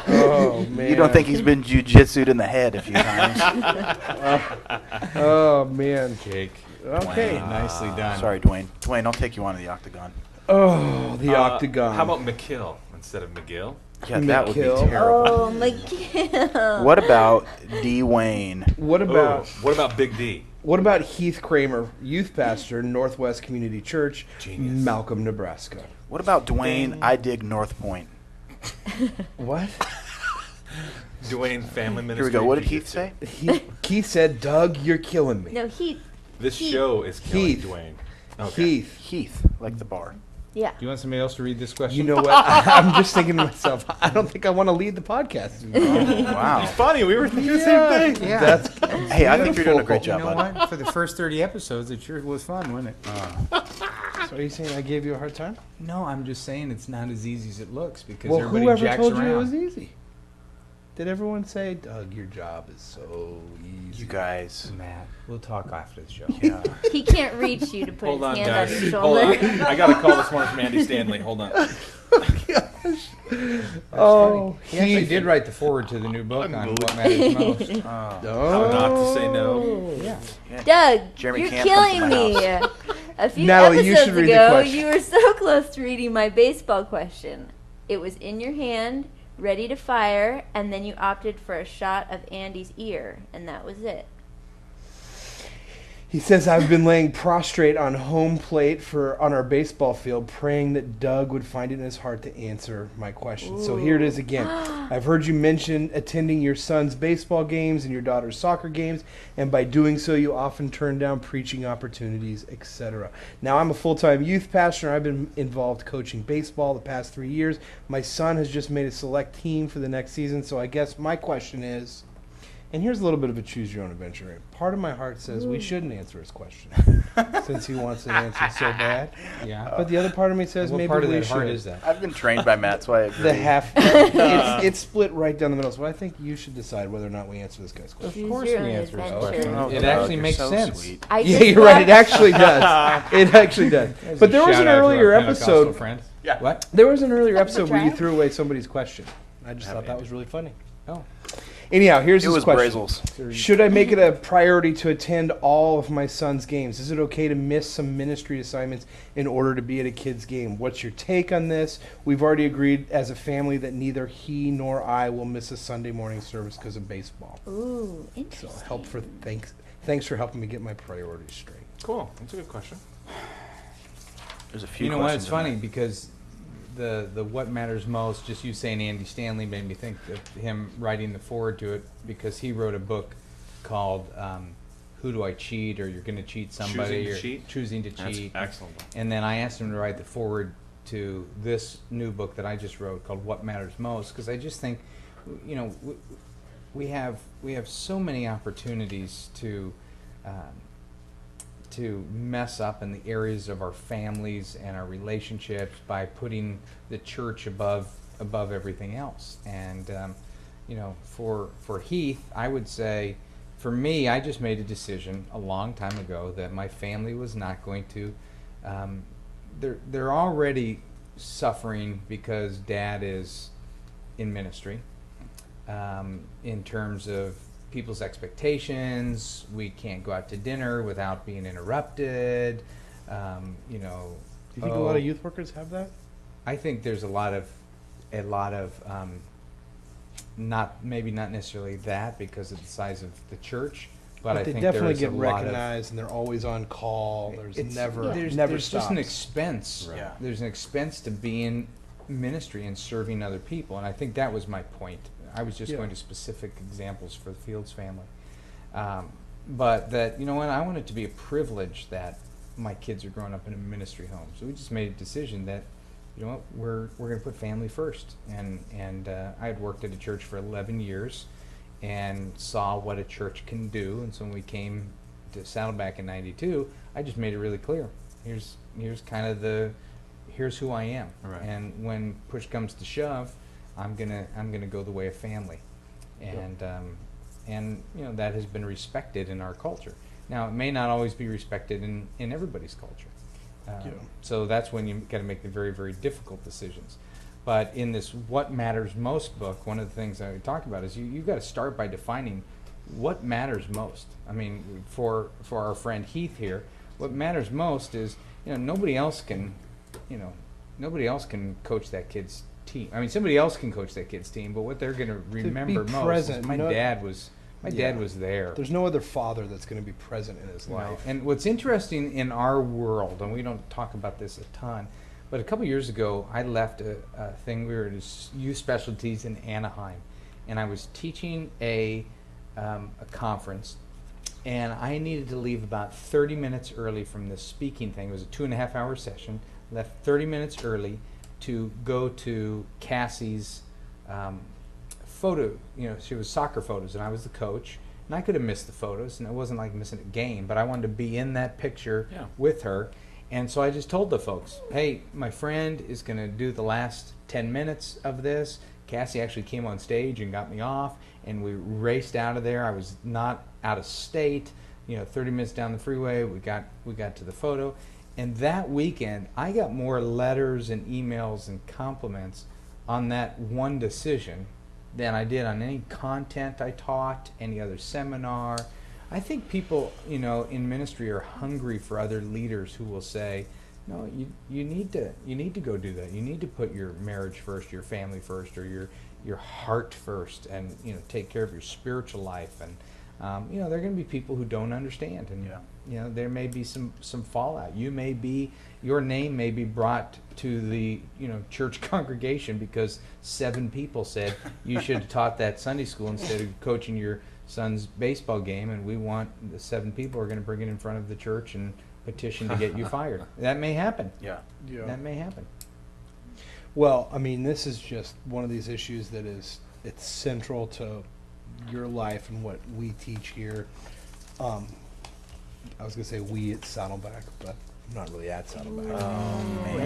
Oh man. You don't think he's been jujitsu'd in the head a few times? Oh man. Jake. Okay. Nicely done. Sorry, Dwayne. Dwayne, I'll take you onto the octagon. Oh, the octagon. How about McKill instead of McGill? Yeah, that would be McKill. terrible. oh McGill. What about Dwayne? What about What about Big D? what about Heath Kramer, youth pastor, Northwest Community Church, Genius. Malcolm, Nebraska? What about Dwayne? Ding. I dig North Point. What? Dwayne Family Ministry. Here we go. What did Heath Jiu-Jitsu. say? Keith said, "Doug, you're killing me." No, Heath. This Heath. show is killing Heath. Dwayne. Okay. Heath. Heath, like the bar. Yeah. Do you want somebody else to read this question? You know what? I'm just thinking to myself. I don't think I want to lead the podcast. Wow. Funny, we were thinking the same thing. Yeah. That's Hey, I think you're doing a great You job, know bud. what? For the first 30 episodes, it sure was fun, wasn't it? So are you saying I gave you a hard time? No, I'm just saying it's not as easy as it looks because Well, everybody whoever jacks told around. you it was easy? Did everyone say, Doug, your job is so easy? You guys. Matt, we'll talk after the show. Yeah. He can't reach you to put Hold on, his hand guys. on your Hold shoulder. on. I got a call this morning from Andy Stanley. Hold on. Oh, He actually did write the forward to the new book on what matters most. Oh. How not to say no. Yeah. Doug, Jeremy you're can't come to killing my me. A few Natalie, you episodes should read the ago, question. you were so close to reading my baseball question. It was in your hand, ready to fire, and then you opted for a shot of Andy's ear, and that was it. He says, I've been laying prostrate on home plate on our baseball field, praying that Doug would find it in his heart to answer my question. So here it is again. I've heard you mention attending your son's baseball games and your daughter's soccer games, and by doing so, you often turn down preaching opportunities, etc. Now, I'm a full-time youth pastor, and I've been involved coaching baseball the past 3 years. My son has just made a select team for the next season, so I guess my question is, and here's a little bit of a choose-your-own-adventure. Part of my heart says we shouldn't answer his question since he wants it answered so bad. Yeah. But the other part of me says What maybe part of we that heart should. is that? I've been trained by Matt, so I agree. The half. It's split right down the middle. So I think you should decide whether or not we answer this guy's question. Choose course your we own answer his adventure. question. Oh, It Doug, actually you're makes so sense. sweet. I Yeah, just you're right. It left- actually does. It actually does. That's But a there was an shout out to our earlier Pentecostal episode. friends. Yeah. What? There was an earlier episode where you trial? threw away somebody's question. I just Yeah, thought that maybe. was really funny. Oh. Anyhow, here's It his was question. Brazils. Should I make it a priority to attend all of my son's games? Is it okay to miss some ministry assignments in order to be at a kid's game? What's your take on this? We've already agreed as a family that neither he nor I will miss a Sunday morning service because of baseball. Ooh, So interesting. thanks for helping me get my priorities straight. Cool. That's a good question. There's a few. You know what? questions It's in funny there. because the what matters most. Just you saying Andy Stanley made me think of him writing the forward to it because he wrote a book called "Who Do I Cheat?" or "You're Going to Cheat Somebody" Choosing to or Cheat? "Choosing to That's Cheat." excellent. And then I asked him to write the forward to this new book that I just wrote called "What Matters Most" because I just think, you know, we have so many opportunities to mess up in the areas of our families and our relationships by putting the church above everything else. And you know, for Heath, I would say, for me, I just made a decision a long time ago that my family was not going to. They're already suffering because Dad is in ministry. In terms of people's expectations, we can't go out to dinner without being interrupted. You know, Do you think a lot of youth workers have that? I think there's a lot of not necessarily that because of the size of the church, but I they think definitely there's get a lot of recognized and they're always on call. There's never there's stops. just an expense. Right. Yeah. There's an expense to being ministry and serving other people, and I think that was my point. I was just going to specific examples for the Fields family, but that, you know what, I want it to be a privilege that my kids are growing up in a ministry home. So we just made a decision that, you know what, we're going to put family first. And I had worked at a church for 11 years and saw what a church can do. And so when we came to Saddleback in '92, I just made it really clear. Here's kind of here's who I am. Right. And when push comes to shove, I'm gonna go the way of family. And you know, that has been respected in our culture. Now, it may not always be respected in everybody's culture. So that's when you got to make the very, very difficult decisions. But in this What Matters Most book, one of the things I talk about is you've got to start by defining what matters most. I mean, for our friend Heath here, what matters most is, you know, nobody else can coach that kid's team. I mean, somebody else can coach that kid's team, but what they're going to remember most present, is my dad was there. There's no other father that's going to be present in his life. And what's interesting in our world, and we don't talk about this a ton, but a couple years ago, I left a thing. We were at youth specialties in Anaheim, and I was teaching a conference, and I needed to leave about 30 minutes early from this speaking thing. It was a 2.5-hour session. Left 30 minutes early to go to Cassie's photo. You know, she was soccer photos, and I was the coach. And I could have missed the photos, and it wasn't like missing a game, but I wanted to be in that picture with her. And so I just told the folks, hey, my friend is going to do the last 10 minutes of this. Cassie actually came on stage and got me off, and we raced out of there. I was not out of state. You know, 30 minutes down the freeway, we got to the photo. And that weekend, I got more letters and emails and compliments on that one decision than I did on any content I taught, any other seminar. I think people, you know, in ministry are hungry for other leaders who will say, no, you need to go do that. You need to put your marriage first, your family first, or your heart first, and, you know, take care of your spiritual life. And you know, there are going to be people who don't understand, and you know, there may be some fallout. Your name may be brought to the, you know, church congregation because 7 people said you should have taught that Sunday school instead of coaching your son's baseball game, and we want the 7 people are going to bring it in front of the church and petition to get you fired. That may happen. Yeah. That may happen. Well, I mean, this is just one of these issues that it's central to your life and what we teach here. I was going to say we at Saddleback, but I'm not really at Saddleback.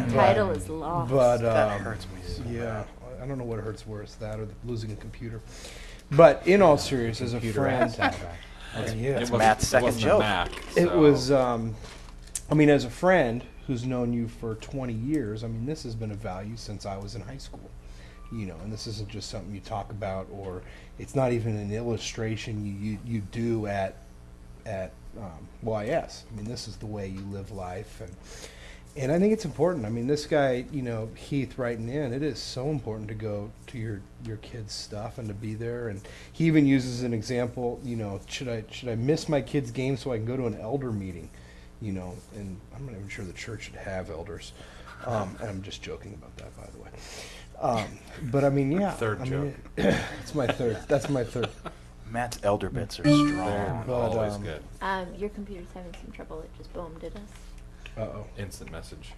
The title is lost. But That hurts me so yeah, I don't know what hurts worse, that or losing a computer. But in all seriousness, as a Computer friend, and Saddleback. yeah, It's Matt's second joke. it was. I mean, as a friend who's known you for 20 years, I mean, this has been a value since I was in high school. and this isn't just something you talk about, or it's not even an illustration you do at YS. I mean, this is the way you live life, and I think it's important. I mean, this guy, Heath writing in, it is so important to go to your kids' stuff and to be there. And he even uses an example, should I miss my kids' game so I can go to an elder meeting? And I'm not even sure the church should have elders. And I'm just joking about that, by the way. But I mean, yeah. Third joke. It's my third. That's my third. Matt's elder bits are strong. They're But, always good. Your computer's having some trouble. It just boomed at us. Uh-oh. Instant message.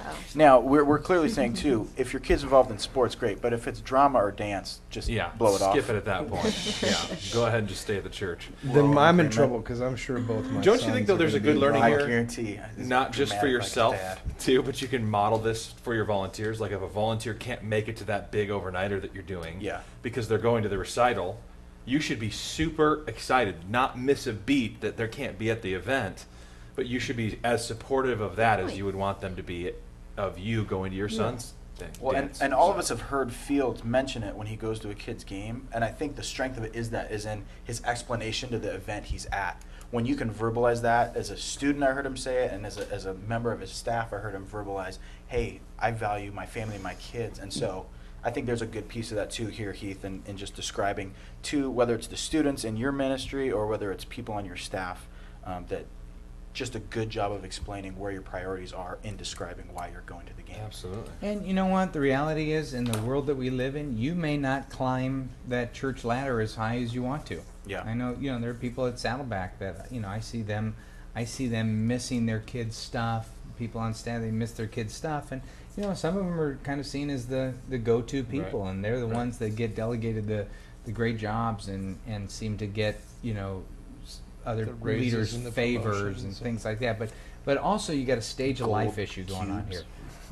Oh. Now, we're clearly saying, too, if your kid's involved in sports, great. But if it's drama or dance, just blow it off. Skip it at that point. Yeah, go ahead and just stay at the church. Then I'm in trouble because I'm sure both my Don't you sons think, though, are there's gonna a good be learning I here? guarantee. Not just for dramatic like his yourself, dad. too, but you can model this for your volunteers. Like if a volunteer can't make it to that big overnighter that you're doing because they're going to the recital, you should be super excited, not miss a beat that there can't be at the event, but you should be as supportive of that as you would want them to be of you going to your son's thing. Well, dance. and all of us have heard Fields mention it when he goes to a kid's game, and I think the strength of it is in his explanation to the event he's at. When you can verbalize that, as a student I heard him say it, and as a member of his staff I heard him verbalize, hey, I value my family and my kids. And so I think there's a good piece of that too here, Heath, in just describing to whether it's the students in your ministry or whether it's people on your staff, that just a good job of explaining where your priorities are in describing why you're going to the game. Absolutely. And you know what? The reality is, in the world that we live in, you may not climb that church ladder as high as you want to. Yeah. I know, there are people at Saddleback that, I see them missing their kids' stuff. People on staff, they miss their kids' stuff. And, some of them are kind of seen as the go-to people, and they're the ones that get delegated the great jobs and seem to get, other The raises leaders' and the favors promotions and and- things like that. But also you got a stage of life issue going on here.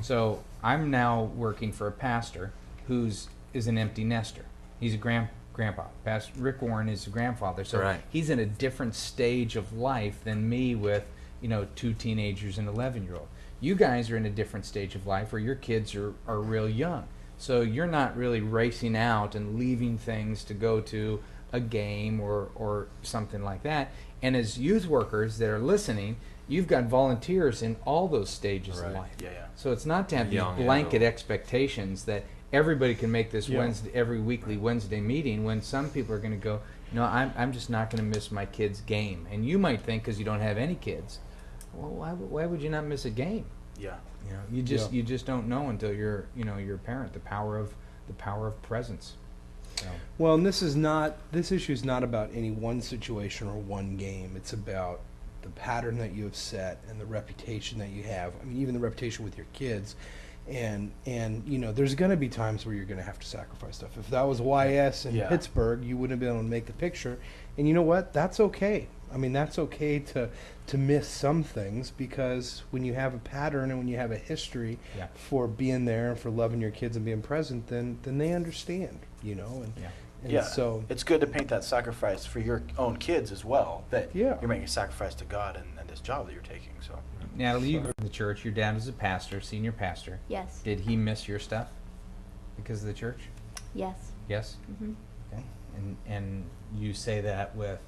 So I'm now working for a pastor is an empty nester. He's a grandpa. Pastor Rick Warren is a grandfather. So he's in a different stage of life than me with, 2 teenagers and 11-year-old. You guys are in a different stage of life where your kids are real young. So you're not really racing out and leaving things to go to a game or something like that. And as youth workers that are listening, you've got volunteers in all those stages of life. Yeah. So it's not to have these Young blanket adult. expectations that everybody can make this every weekly Wednesday meeting, when some people are going to go, I'm just not going to miss my kid's game. And you might think, because you don't have any kids, well, why would you not miss a game? Yeah. You just don't know until you're a parent, the power of presence. So. Well, and this issue is not about any one situation or one game. It's about the pattern that you have set and the reputation that you have. I mean, even the reputation with your kids. And there's going to be times where you're going to have to sacrifice stuff. If that was YS in Pittsburgh, you wouldn't have been able to make the picture. And you know what? That's okay. I mean, that's okay to miss some things, because when you have a pattern and when you have a history for being there and for loving your kids and being present, then they understand, And so it's good to paint that sacrifice for your own kids as well, that Yeah. you're making a sacrifice to God and this job that you're taking. So Natalie, you grew up in the church. Your dad was a pastor, senior pastor. Yes. Did he miss your stuff because of the church? Yes. Yes. Mm-hmm. Okay. And you say that with,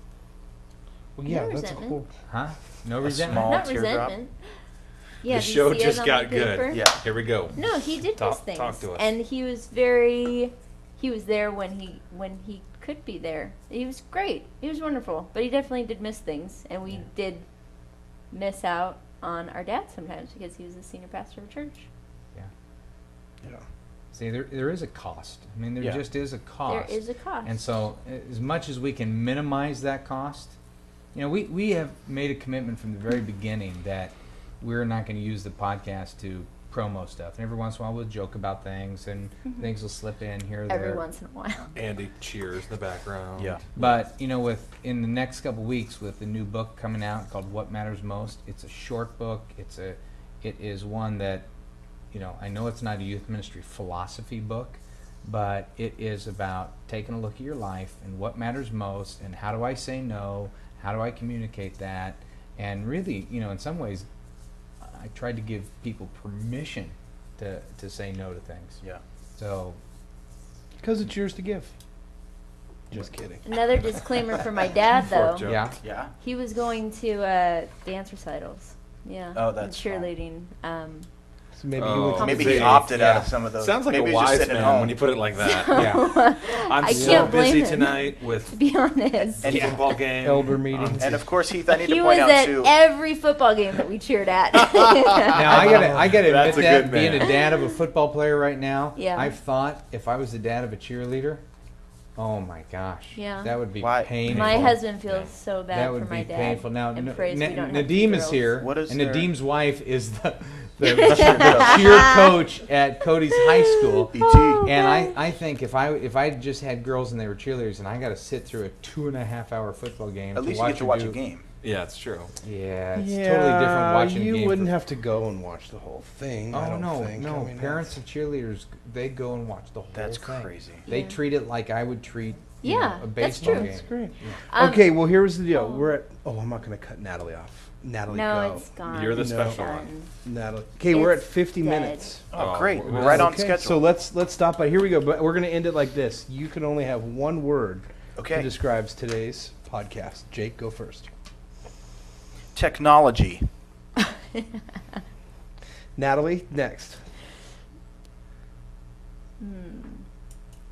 well, yeah, No that's a resentment. whole. huh? No resentment. small Not teardrop. resentment. Yeah, The do you show see it just on got my good. paper? Yeah. Here we go. No, he did Talk- miss things, talk to us. and he was there when he could be there. He was great. He was wonderful, but he definitely did miss things, and we did miss out on our dad sometimes because he was the senior pastor of a church. Yeah. See, there is a cost. I mean, there just is a cost. There is a cost. And so, as much as we can minimize that cost, we have made a commitment from the very beginning that we're not going to use the podcast to promo stuff. And every once in a while, we'll joke about things, and things will slip in here or there. Every once in a while. Andy cheers in the background. Yeah. But in the next couple weeks, with the new book coming out called What Matters Most, it's a short book. It is one that, I know it's not a youth ministry philosophy book, but it is about taking a look at your life and what matters most, and how do I say no, how do I communicate that, and really, in some ways, I tried to give people permission to say no to things. Yeah. So, Because it's yours to give. Just kidding. Another disclaimer for my dad, though. Joke. Yeah. Yeah. He was going to dance recitals. Yeah. Oh, and that's fun. cheerleading. So maybe Oh. you would Maybe Compensate. he opted out Yeah. of some of those. Sounds like Maybe a he's just wise sitting at man home. when you put it like that. Yeah. I'm I so can't blame busy him. tonight To with be honest. And football game. Elder meetings. And of course, Heath, I need He to was point out at too. every football game that we cheered at. Now I gotta That's admit a that good being man. a dad of a football player right now, Yeah. I've thought if I was the dad of a cheerleader, oh my gosh, Yeah. that would be Why? painful. My husband feels so bad that for would my be dad. painful. Now, and prays we don't have Nadim is girls. here. What is and their- Nadim's wife is the cheer coach at Cody's high school. E.T. And I think if I just had girls and they were cheerleaders and I got to sit through a 2.5 hour football game At least you watch get to her watch do- a game. Yeah, it's true. Yeah, it's totally different watching a you game. wouldn't for- have to go and watch the whole thing. I Oh don't no, think. no! I mean, Parents of cheerleaders, they go and watch the whole That's thing. crazy. They Yeah. treat it like I would treat you Yeah, know, a that's baseball true. game. That's great. Um, Okay, well here's the deal. oh. We're at. Oh, I'm not going to cut Natalie off. Natalie, No, go. it's gone. You're the It's special done. one. Natalie. Okay, we're at It's 50 dead. minutes. Oh, Oh, great. we're- Right on Okay, schedule. so let's stop by. Here we go. But we're going to end it like this. You can only have one word that Okay. describes today's podcast. Jake, go first. Technology. Natalie, next.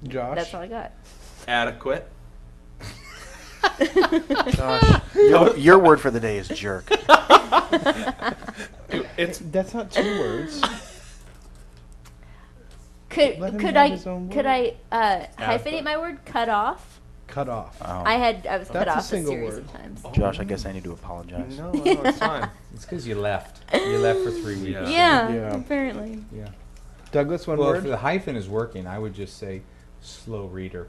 Josh. That's all I got. Adequate. Gosh. Your word for the day is jerk. That's not 2 words. Could Let him could have I his own could word. I hyphenate my word? Cut off. Cut off. Oh. I was cut That's a off a single series word. of times. Josh, I guess I need to apologize. No, it's fine. It's because you left. You left for 3 weeks. Yeah. Yeah, Yeah. apparently. Yeah. Douglas, one Well, if word. the hyphen is working, I would just say slow reader.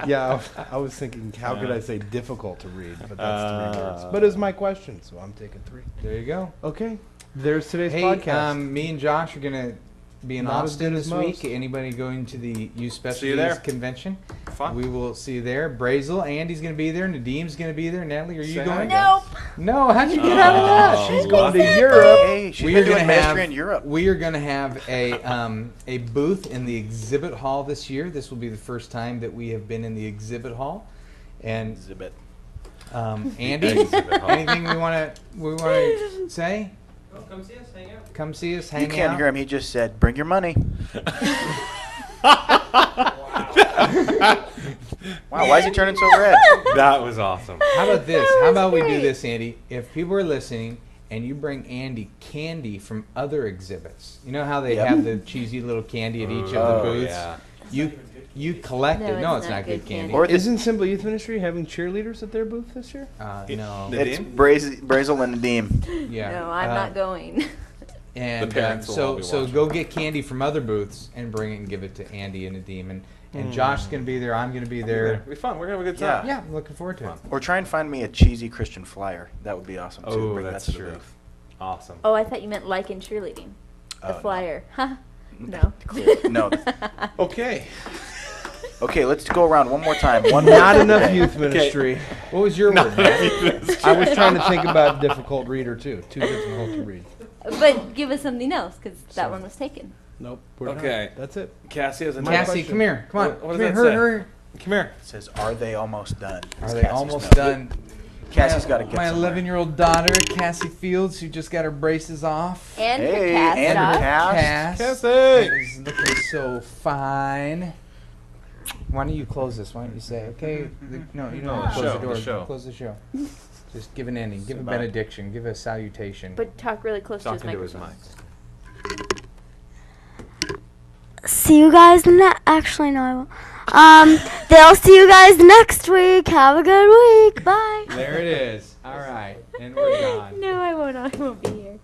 Yeah, I was thinking, how could I say difficult to read? But that's 3 words. But it's my question, so I'm taking 3. There you go. Okay, there's today's Hey, podcast. me and Josh are gonna be in Not as Austin good as this week. most. Anybody going to the Youth Specialties there. convention? Fun. We will see you there. Brazel, Andy's gonna be there. Nadim's gonna be there. Natalie, are you Say going? hi. Nope. No, how'd you get out of that? She's going to Europe. Hey, she's We been are gonna doing ministry have in Europe. We are gonna have a booth in the exhibit hall this year. This will be the first time that we have been in the exhibit hall. And Exhibit. Andy, Exhibit hall. anything we want to say? Oh, come see us, hang out. Come see us, hang You can't out. hear him. He just said, "Bring your money." Wow, why is he turning so red? That was awesome. How about this? That How was about we do great. this, Andy? If people are listening and you bring Andy candy from other exhibits, you know how they Yep. have the cheesy little candy at each of the Oh, booths? yeah. You collect No, it. No, it's it's not not good good candy. candy. Or the, Isn't Simple Youth Ministry having cheerleaders at their booth this year? No. it's Nadim? Brazel and Nadim. Yeah. No, I'm not going. And The parents will all so be go watching. get candy from other booths and bring it and give it to Andy and Nadim. And Josh's going to be there. I'm going to be there. It'll be fun. We're gonna have a good Yeah. time. Yeah, I'm looking forward to it. Fun. Or try and find me a cheesy Christian flyer. That would be awesome too. Oh, Bring that's that to the true. booth. Awesome. Oh, I thought you meant like in cheerleading. Oh, The no. flyer. Huh? No. Clearly. No. Okay. Okay, let's go around one more time. One Not word. enough youth ministry. What was your word, Matt? I was trying to think about difficult reader too. Too difficult to read. But give us something else, because that one was taken. Nope. We're Okay. Not. That's it. Cassie has a Cassie, question. come here. Come on. What Come does here. that Hurry, say? hurry. Come here. It says, "Are they almost done?" Are It's they Cassie's almost note. done? Cassie's got to get My somewhere. 11-year-old daughter, Cassie Fields, who just got her braces off. And Hey, her cast and her off. cast. Cass Cassie! is looking so fine. Why don't you close this? Why don't you say, okay? No, you don't The close show, the door. the show. Close the show. Just give an ending. Give a Bye. benediction. Give a salutation. But talk really close Talking to to his his microphone. mic. See you guys actually no I won't. They'll see you guys next week. Have a good week. Bye. There it is. All right. And we're gone. No, I won't. I won't be here.